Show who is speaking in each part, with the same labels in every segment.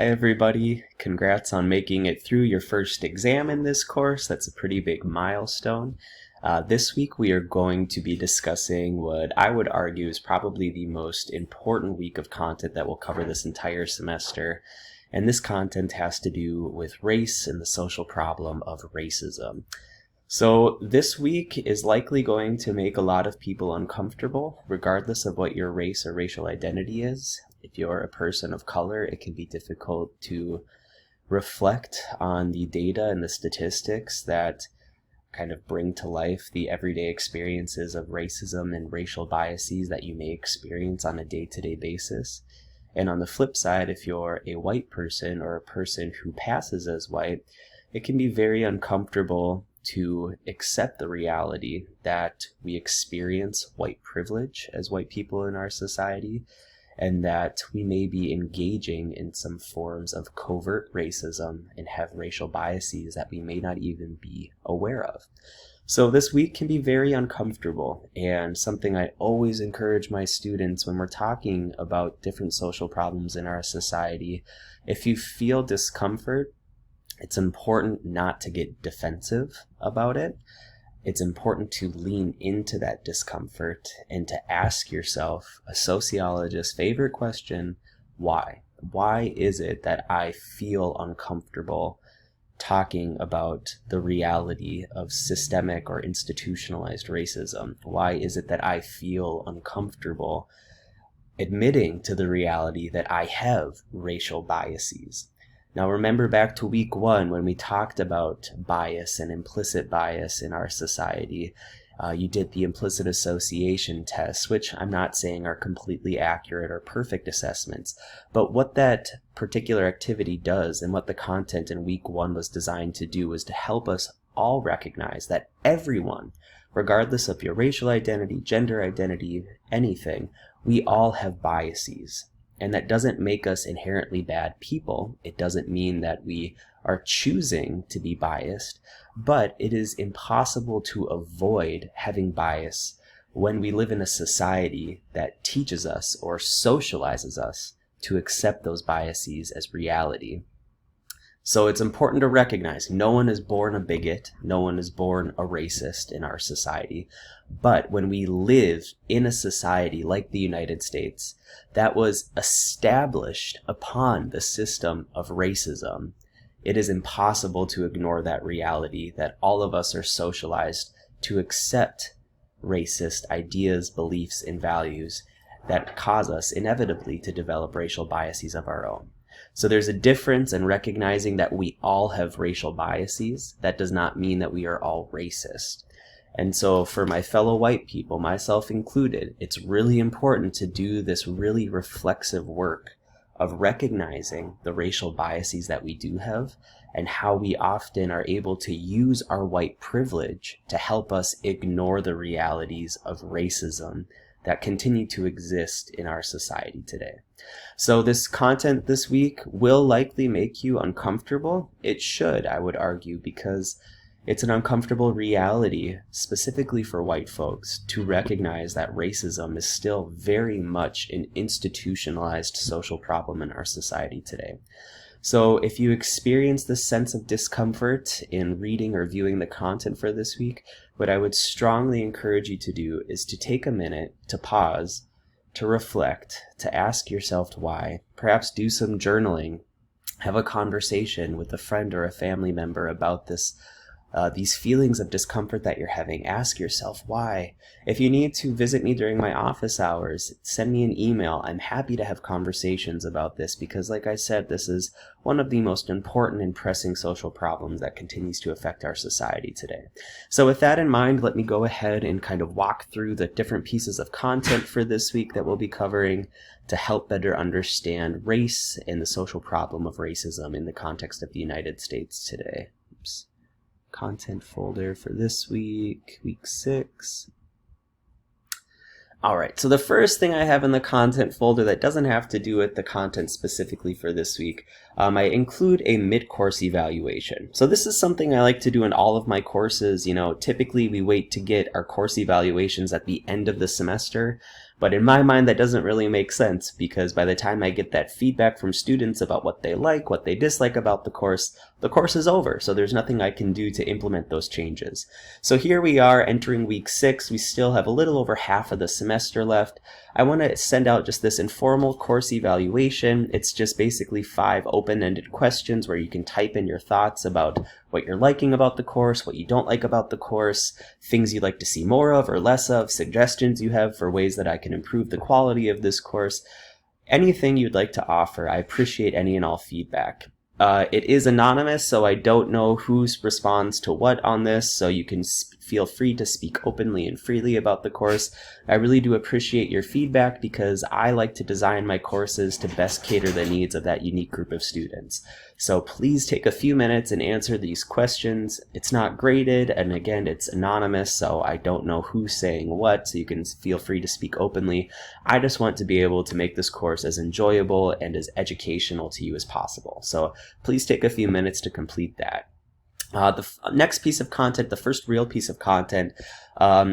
Speaker 1: Hi everybody, congrats on making it through your first exam in this course. That's a pretty big milestone. This week we are going to be discussing what I would argue is probably the most important week of content that will cover this entire semester. And this content has to do with race and the social problem of racism. So this week is likely going to make a lot of people uncomfortable, regardless of what your race or racial identity is. If you're a person of color, it can be difficult to reflect on the data and the statistics that kind of bring to life the everyday experiences of racism and racial biases that you may experience on a day-to-day basis. And on the flip side, if you're a white person or a person who passes as white, it can be very uncomfortable to accept the reality that we experience white privilege as white people in our society, and that we may be engaging in some forms of covert racism and have racial biases that we may not even be aware of. So this week can be very uncomfortable, and something I always encourage my students when we're talking about different social problems in our society: if you feel discomfort, it's important not to get defensive about it. It's important to lean into that discomfort and to ask yourself a sociologist's favorite question: why? Why is it that I feel uncomfortable talking about the reality of systemic or institutionalized racism? Why is it that I feel uncomfortable admitting to the reality that I have racial biases? Now remember back to week 1 when we talked about bias and implicit bias in our society. You did the implicit association tests, which I'm not saying are completely accurate or perfect assessments, but what that particular activity does and what the content in week 1 was designed to do was to help us all recognize that everyone, regardless of your racial identity, gender identity, anything, we all have biases. And that doesn't make us inherently bad people. It doesn't mean that we are choosing to be biased, but it is impossible to avoid having bias when we live in a society that teaches us or socializes us to accept those biases as reality. So it's important to recognize no one is born a bigot, no one is born a racist in our society. But when we live in a society like the United States that was established upon the system of racism, it is impossible to ignore that reality that all of us are socialized to accept racist ideas, beliefs, and values that cause us inevitably to develop racial biases of our own. So there's a difference in recognizing that we all have racial biases. That does not mean that we are all racist. And so for my fellow white people, myself included, it's really important to do this really reflexive work of recognizing the racial biases that we do have and how we often are able to use our white privilege to help us ignore the realities of racism that continue to exist in our society today. So this content this week will likely make you uncomfortable. It should, I would argue, because it's an uncomfortable reality, specifically for white folks, to recognize that racism is still very much an institutionalized social problem in our society today. So if you experience this sense of discomfort in reading or viewing the content for this week, what I would strongly encourage you to do is to take a minute to pause, to reflect, to ask yourself why, perhaps do some journaling, have a conversation with a friend or a family member about these feelings of discomfort that you're having. Ask yourself why. If you need to visit me during my office hours, send me an email. I'm happy to have conversations about this because, like I said, this is one of the most important and pressing social problems that continues to affect our society today. So with that in mind, let me go ahead and kind of walk through the different pieces of content for this week that we'll be covering to help better understand race and the social problem of racism in the context of the United States today. Oops. Content folder for this week, week 6. All right, so the first thing I have in the content folder that doesn't have to do with the content specifically for this week, I include a mid-course evaluation. So this is something I like to do in all of my courses. You know, typically we wait to get our course evaluations at the end of the semester, But in my mind, that doesn't really make sense, because by the time I get that feedback from students about what they like, what they dislike about the course is over. So there's nothing I can do to implement those changes. So here we are entering week 6. We still have a little over half of the semester left. I want to send out just this informal course evaluation. It's just basically 5 open-ended questions where you can type in your thoughts about what you're liking about the course, what you don't like about the course, things you'd like to see more of or less of, suggestions you have for ways that I can improve the quality of this course. Anything you'd like to offer, I appreciate any and all feedback. It is anonymous, so I don't know who responds to what on this, so you can feel free to speak openly and freely about the course. I really do appreciate your feedback, because I like to design my courses to best cater the needs of that unique group of students. So please take a few minutes and answer these questions. It's not graded, and again, it's anonymous, so I don't know who's saying what, so you can feel free to speak openly. I just want to be able to make this course as enjoyable and as educational to you as possible. So please take a few minutes to complete that. The next piece of content, the first real piece of content,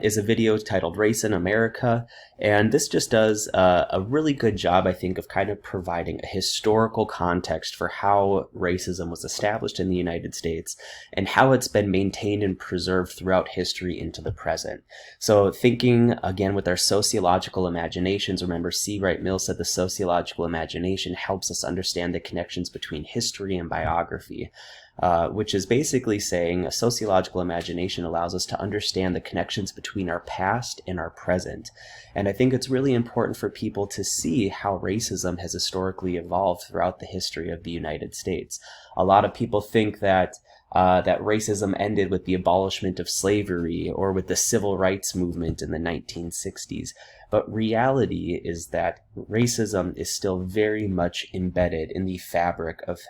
Speaker 1: is a video titled Race in America, and this just does a really good job, I think, of kind of providing a historical context for how racism was established in the United States and how it's been maintained and preserved throughout history into the present. So thinking, again, with our sociological imaginations, remember C. Wright Mills said the sociological imagination helps us understand the connections between history and biography. Which is basically saying a sociological imagination allows us to understand the connections between our past and our present. And I think it's really important for people to see how racism has historically evolved throughout the history of the United States. A lot of people think that racism ended with the abolishment of slavery or with the civil rights movement in the 1960s. But reality is that racism is still very much embedded in the fabric of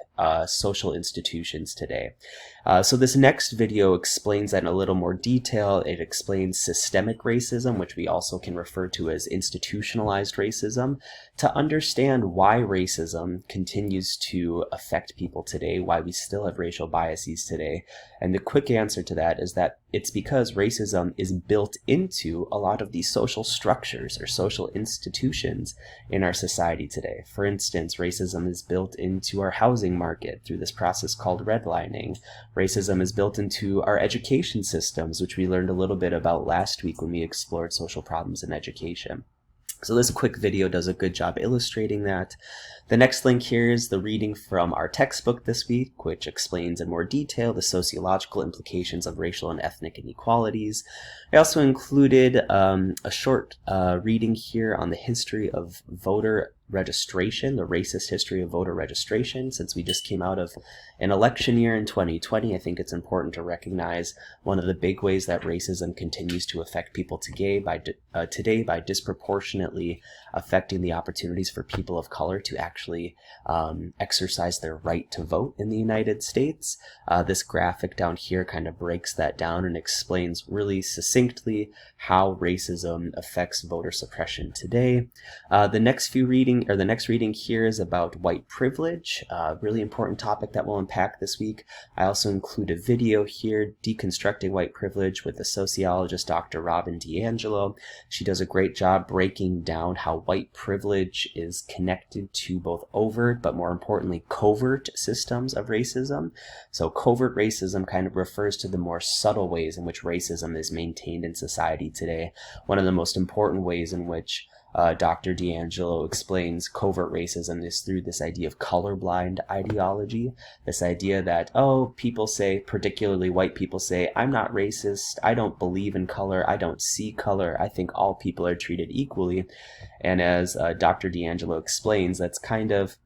Speaker 1: social institutions today. So this next video explains that in a little more detail. It explains systemic racism, which we also can refer to as institutionalized racism, to understand why racism continues to affect people today, why we still have racial biases today. And the quick answer to that is that it's because racism is built into a lot of these social structures or social institutions in our society today. For instance, racism is built into our housing market through this process called redlining. Racism is built into our education systems, which we learned a little bit about last week when we explored social problems in education. So this quick video does a good job illustrating that. The next link here is the reading from our textbook this week, which explains in more detail the sociological implications of racial and ethnic inequalities. I also included a short reading here on the history of voter registration, the racist history of voter registration. Since we just came out of an election year in 2020, I think it's important to recognize one of the big ways that racism continues to affect people today by disproportionately affecting the opportunities for people of color to actually exercise their right to vote in the United States. This graphic down here kind of breaks that down and explains really succinctly how racism affects voter suppression today. The next reading here is about white privilege, a really important topic that we'll unpack this week. I also include a video here, Deconstructing White Privilege, with the sociologist Dr. Robin DiAngelo. She does a great job breaking down how white privilege is connected to both overt, but more importantly, covert systems of racism. So covert racism kind of refers to the more subtle ways in which racism is maintained in society today. One of the most important ways in which Dr. DiAngelo explains covert racism is through this idea of colorblind ideology. This idea that, people say, particularly white people say, I'm not racist, I don't believe in color, I don't see color, I think all people are treated equally. And as Dr. DiAngelo explains, that's kind of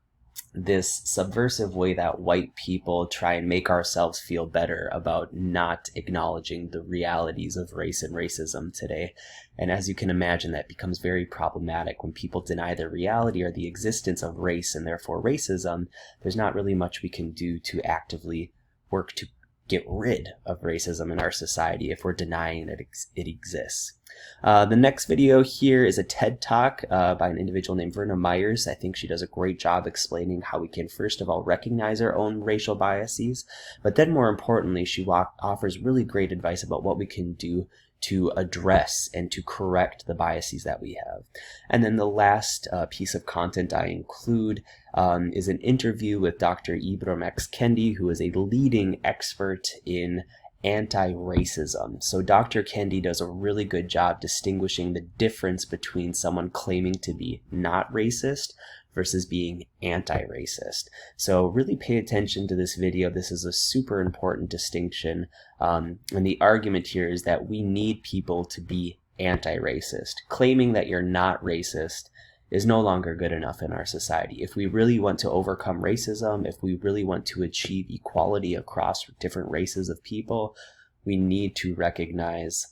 Speaker 1: this subversive way that white people try and make ourselves feel better about not acknowledging the realities of race and racism today. And as you can imagine, that becomes very problematic when people deny the reality or the existence of race and therefore racism. There's not really much we can do to actively work to get rid of racism in our society if we're denying that it exists. The next video here is a TED Talk by an individual named Verna Myers. I think she does a great job explaining how we can first of all recognize our own racial biases, but then more importantly, she offers really great advice about what we can do to address and to correct the biases that we have. And then the last piece of content I include is an interview with Dr. Ibram X. Kendi, who is a leading expert in anti-racism. So Dr. Kendi does a really good job distinguishing the difference between someone claiming to be not racist versus being anti-racist. So really pay attention to this video. This is a super important distinction. And the argument here is that we need people to be anti-racist. Claiming that you're not racist is no longer good enough in our society. If we really want to overcome racism, if we really want to achieve equality across different races of people, we need to recognize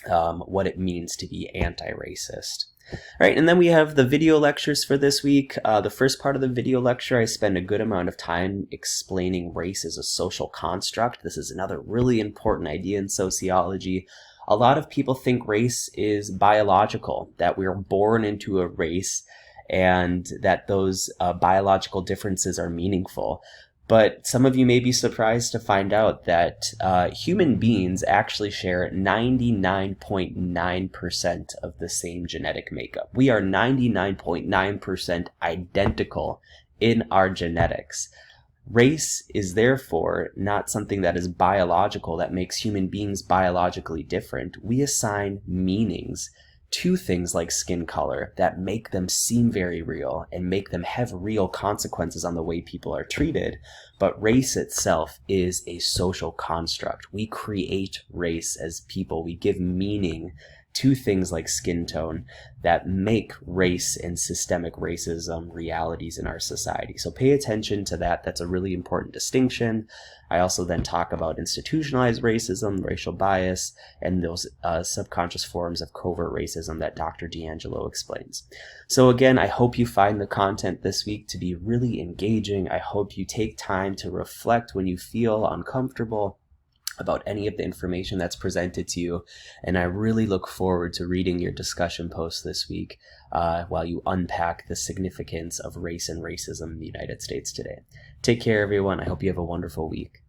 Speaker 1: what it means to be anti-racist. All right, and then we have the video lectures for this week. The first part of the video lecture, I spend a good amount of time explaining race as a social construct. This is another really important idea in sociology. A lot of people think race is biological, that we're born into a race and that those biological differences are meaningful. But some of you may be surprised to find out that human beings actually share 99.9% of the same genetic makeup. We are 99.9% identical in our genetics. Race is therefore not something that is biological, that makes human beings biologically different. We assign meanings to things like skin color that make them seem very real and make them have real consequences on the way people are treated. But race itself is a social construct. We create race as people. We give meaning to things like skin tone that make race and systemic racism realities in our society. So pay attention to that. That's a really important distinction. I also then talk about institutionalized racism, racial bias, and those subconscious forms of covert racism that Dr. D'Angelo explains. So again, I hope you find the content this week to be really engaging. I hope you take time to reflect when you feel uncomfortable about any of the information that's presented to you, and I really look forward to reading your discussion posts this week while you unpack the significance of race and racism in the United States today. Take care, everyone. I hope you have a wonderful week.